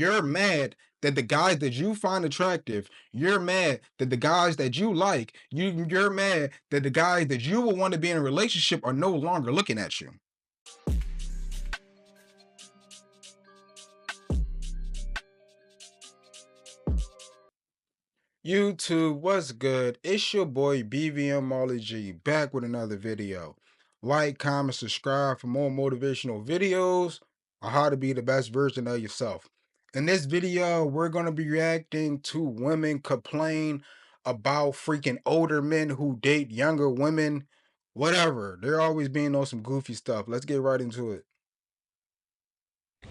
You're mad that the guys that you find attractive, you're mad that the guys that you like, you're mad that the guys that you will want to be in a relationship are no longer looking at you. YouTube, what's good? It's your boy BVM Molly G back with another video. Like, comment, subscribe for more motivational videos on how to be the best version of yourself. In this video, we're going to be reacting to women complain about freaking older men who date younger women. Whatever. They're always being on some goofy stuff. Let's get right into it.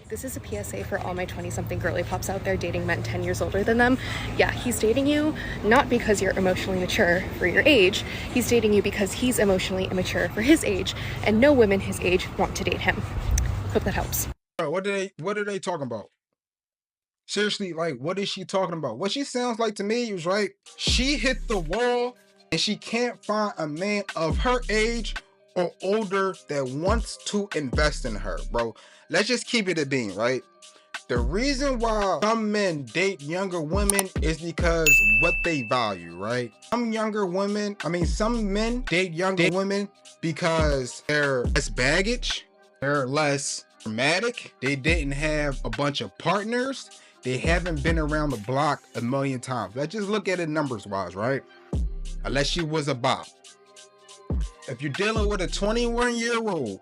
This is a PSA for all my 20-something girly pops out there dating men 10 years older than them. Yeah, he's dating you not because you're emotionally mature for your age. He's dating you because he's emotionally immature for his age, and no women his age want to date him. Hope that helps. Bro, what are they talking about? Seriously, like, what is she talking about? What she sounds like to me was, right, she hit the wall and she can't find a man of her age or older that wants to invest in her, bro. Let's just keep it a bean, right? The reason why some men date younger women is because what they value, right? Some men date younger women because they're less baggage, they're less dramatic, they didn't have a bunch of partners, they haven't been around the block a million times. Let's just look at it numbers wise, right? Unless you was a bop. If you're dealing with a 21-year-old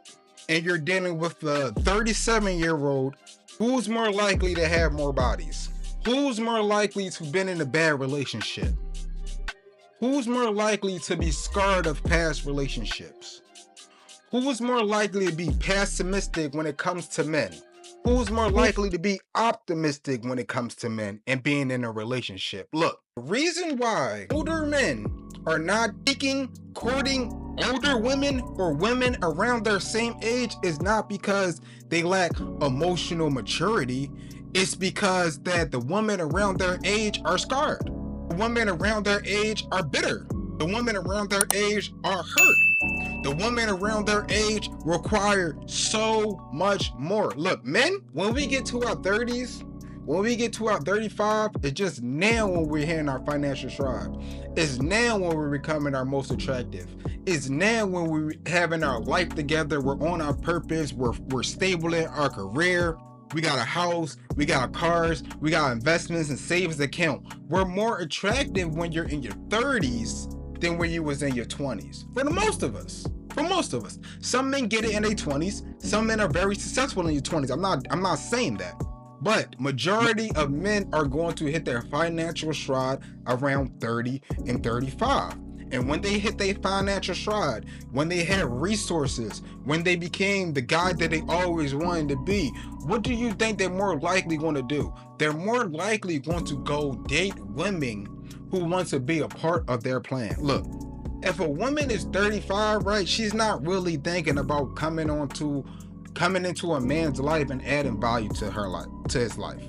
and you're dealing with a 37-year-old, who's more likely to have more bodies? Who's more likely to have been in a bad relationship? Who's more likely to be scarred of past relationships? Who's more likely to be pessimistic when it comes to men? Who's more likely to be optimistic when it comes to men and being in a relationship? Look, the reason why older men are not courting older women or women around their same age is not because they lack emotional maturity. It's because that the women around their age are scarred. The women around their age are bitter. The women around their age are hurt. The women around their age require so much more. Look, men, when we get to our 30s, when we get to our 35, it's just now when we're hitting our financial stride. It's now when we're becoming our most attractive. It's now when we're having our life together. We're on our purpose. We're stable in our career. We got a house, we got cars, we got investments and savings account. We're more attractive when you're in your 30s than when you was in your 20s. For most of us. Some men get it in their 20s. Some men are very successful in your 20s. I'm not saying that. But majority of men are going to hit their financial stride around 30 and 35. And when they hit their financial stride, when they have resources, when they became the guy that they always wanted to be, what do you think they're more likely going to do? They're more likely going to go date women who want to be a part of their plan. Look, if a woman is 35, right, she's not really thinking about coming into a man's life and adding value to her life, to his life.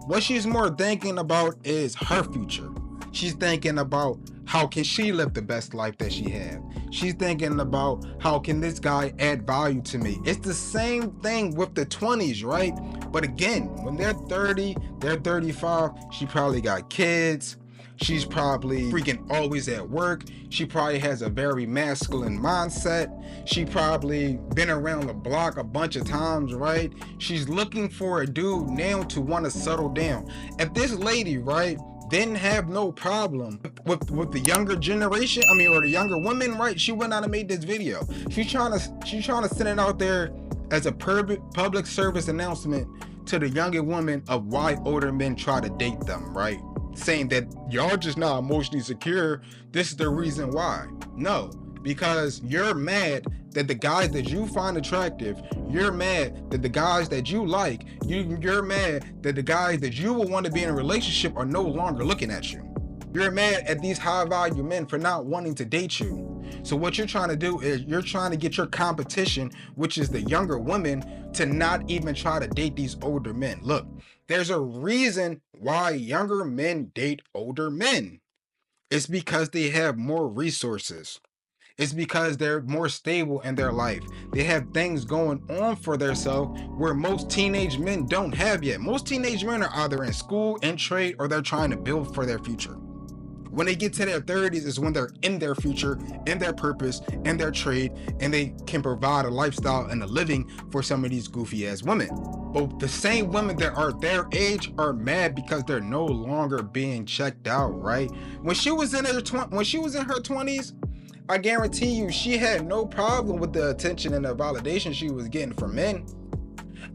What she's more thinking about is her future. She's thinking about how can she live the best life that she had. She's thinking about how can this guy add value to me. It's the same thing with the 20s, right? But again, when they're 30, they're 35, she probably got kids. She's probably freaking always at work. She probably has a very masculine mindset. She probably been around the block a bunch of times, right? She's looking for a dude now to want to settle down. If this lady, right, didn't have no problem with the younger generation, or the younger women, right, she went out and made this video. She's trying to send it out there as a public service announcement to the younger women of why older men try to date them, right? Saying that y'all just not emotionally secure. This is the reason why. No, because you're mad that the guys that you find attractive, you're mad that the guys that you like, you're mad that the guys that you will want to be in a relationship are no longer looking at you. You're mad at these high value men for not wanting to date you. So what you're trying to do is you're trying to get your competition, which is the younger women, to not even try to date these older men. Look, there's a reason why younger men date older men. It's because they have more resources. It's because they're more stable in their life. They have things going on for themselves where most teenage men don't have yet. Most teenage men are either in school, in trade, or they're trying to build for their future. When they get to their 30s is when they're in their future, in their purpose, in their trade, and they can provide a lifestyle and a living for some of these goofy ass women. But the same women that are their age are mad because they're no longer being checked out, right? When she was in her 20s, I guarantee you she had no problem with the attention and the validation she was getting from men.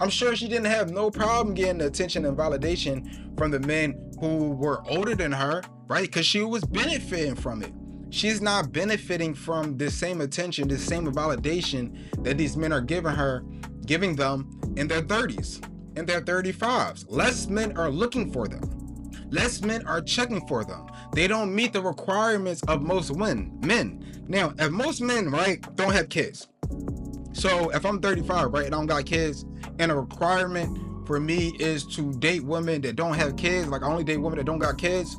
I'm sure she didn't have no problem getting the attention and validation from the men who were older than her, right? Because she was benefiting from it. She's not benefiting from the same attention, the same validation that these men are giving them in their 30s, in their 35s. Less men are looking for them. Less men are checking for them. They don't meet the requirements of most men. Now, if most men, right, don't have kids. So if I'm 35, right, and I don't got kids, and a requirement for me is to date women that don't have kids, like I only date women that don't got kids,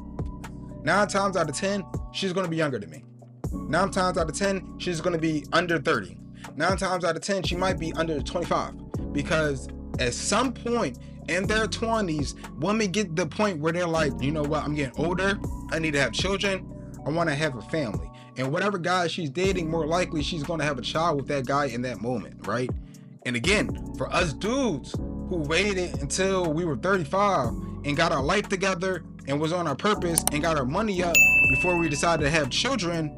9 times out of 10, she's gonna be younger than me. 9 times out of 10, she's gonna be under 30. 9 times out of 10, she might be under 25. Because at some point in their 20s, women get the point where they're like, you know what, I'm getting older, I need to have children, I wanna have a family. And whatever guy she's dating, more likely she's gonna have a child with that guy in that moment, right? And again, for us dudes who waited until we were 35 and got our life together and was on our purpose and got our money up before we decided to have children,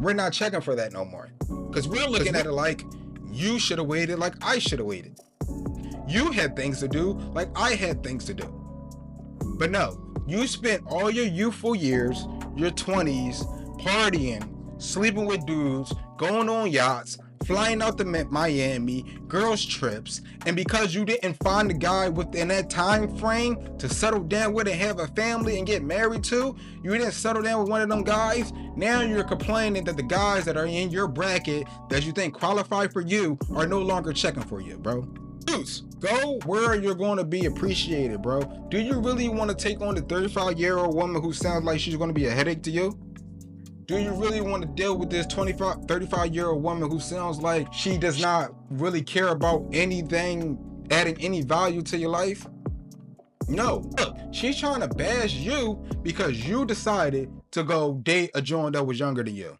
we're not checking for that no more. Because we're looking at it like, you should have waited like I should have waited. You had things to do like I had things to do. But no, you spent all your youthful years, your 20s, partying, sleeping with dudes, going on yachts, flying out to Miami, girls trips, and because you didn't find a guy within that time frame to settle down with and have a family and get married to, you didn't settle down with one of them guys, now you're complaining that the guys that are in your bracket that you think qualify for you are no longer checking for you, bro. Dudes, go where you're going to be appreciated, bro. Do you really want to take on the 35-year-old woman who sounds like she's going to be a headache to you? Do you really want to deal with this 35-year-old woman who sounds like she does not really care about anything, adding any value to your life? No. Look, she's trying to bash you because you decided to go date a joint that was younger than you.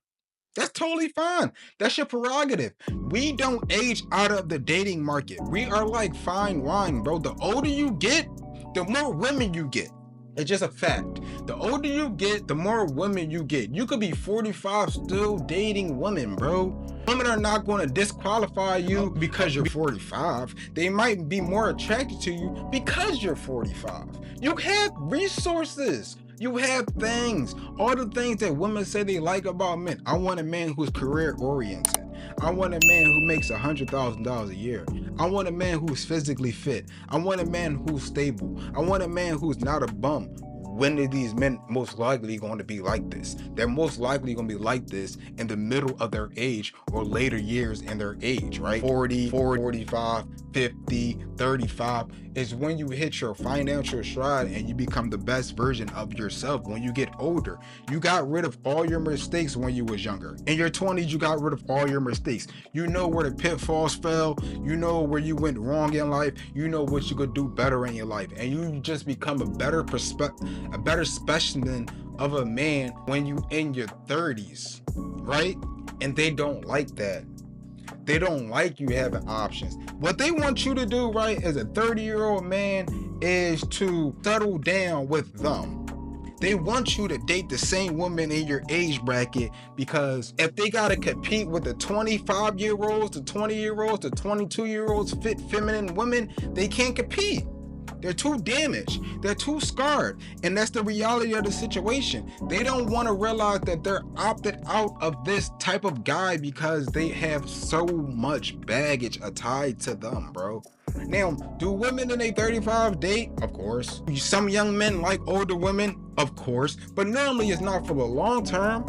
That's totally fine. That's your prerogative. We don't age out of the dating market. We are like fine wine, bro. The older you get, the more women you get. It's just a fact. The older you get, the more women you get. You could be 45 still dating women, bro. Women are not going to disqualify you because you're 45. They might be more attracted to you because you're 45. You have resources. You have things. All the things that women say they like about men. I want a man who's career oriented. I want a man who makes $100,000 a year. I want a man who's physically fit. I want a man who's stable. I want a man who's not a bum. When are these men most likely going to be like this? They're most likely going to be like this in the middle of their age or later years in their age, right? 40, 45, 50, 35 is when you hit your financial stride and you become the best version of yourself when you get older. You got rid of all your mistakes when you was younger. In your 20s, you got rid of all your mistakes. You know where the pitfalls fell. You know where you went wrong in life. You know what you could do better in your life. And you just become a better specimen of a man when you in your 30s, right? And they don't like that. They don't like you having options. What they want you to do, right, as a 30-year-old man is to settle down with them. They want you to date the same woman in your age bracket because if they got to compete with the 25-year-olds, the 20-year-olds, the 22-year-olds, fit feminine women, they can't compete. They're too damaged. They're too scarred. And that's the reality of the situation. They don't want to realize that they're opted out of this type of guy because they have so much baggage tied to them, bro. Now, do women in their 35 date? Of course. Some young men like older women? Of course. But normally it's not for the long term.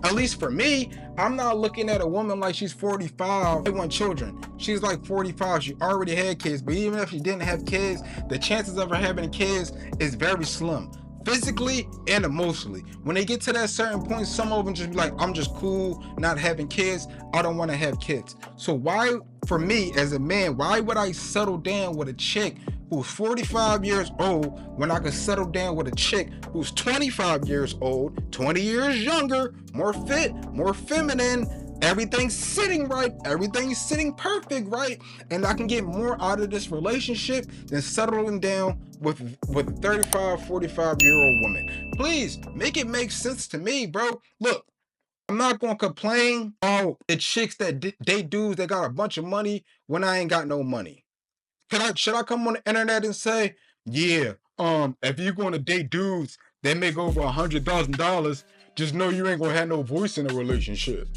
At least for me, I'm not looking at a woman like she's 45. They want children. She's like 45. She already had kids. But even if she didn't have kids, the chances of her having kids is very slim. physically and emotionally. When they get to that certain point, some of them just be like, I'm just cool not having kids. I don't want to have kids. So why, for me as a man, why would I settle down with a chick who's 45 years old when I could settle down with a chick who's 25 years old, 20 years younger, more fit, more feminine, everything's sitting right, everything's sitting perfect, right? And I can get more out of this relationship than settling down with a 35, 45-year-old woman. Please make it make sense to me, bro. Look, I'm not gonna complain about the chicks that date dudes that got a bunch of money when I ain't got no money. Should I come on the internet and say, yeah, if you're gonna date dudes that make over $100,000, just know you ain't gonna have no voice in a relationship.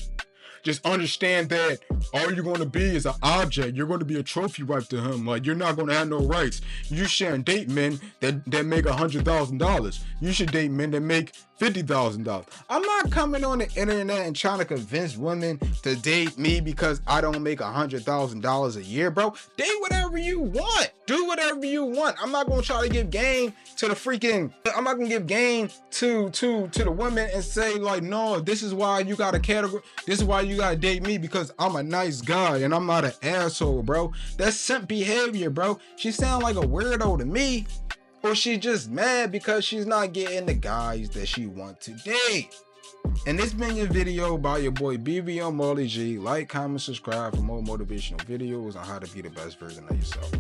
Just understand that all you're going to be is an object. You're going to be a trophy wife to him. Like, you're not going to have no rights. You shouldn't date men that make $100,000. You should date men that make $50,000. I'm not coming on the internet and trying to convince women to date me because I don't make $100,000 a year, bro. Date whatever you want. Do whatever you want. I'm not going to try to give game to the freaking, I'm not going to give game to the women and say like, no, this is why you got a category. This is why you got to date me because I'm a nice guy and I'm not an asshole, bro. That's simp behavior, bro. She sound like a weirdo to me. Or she's just mad because she's not getting the guys that she wants to date. And this been your video by your boy BVM Marley G. Like, comment, subscribe for more motivational videos on how to be the best version of yourself.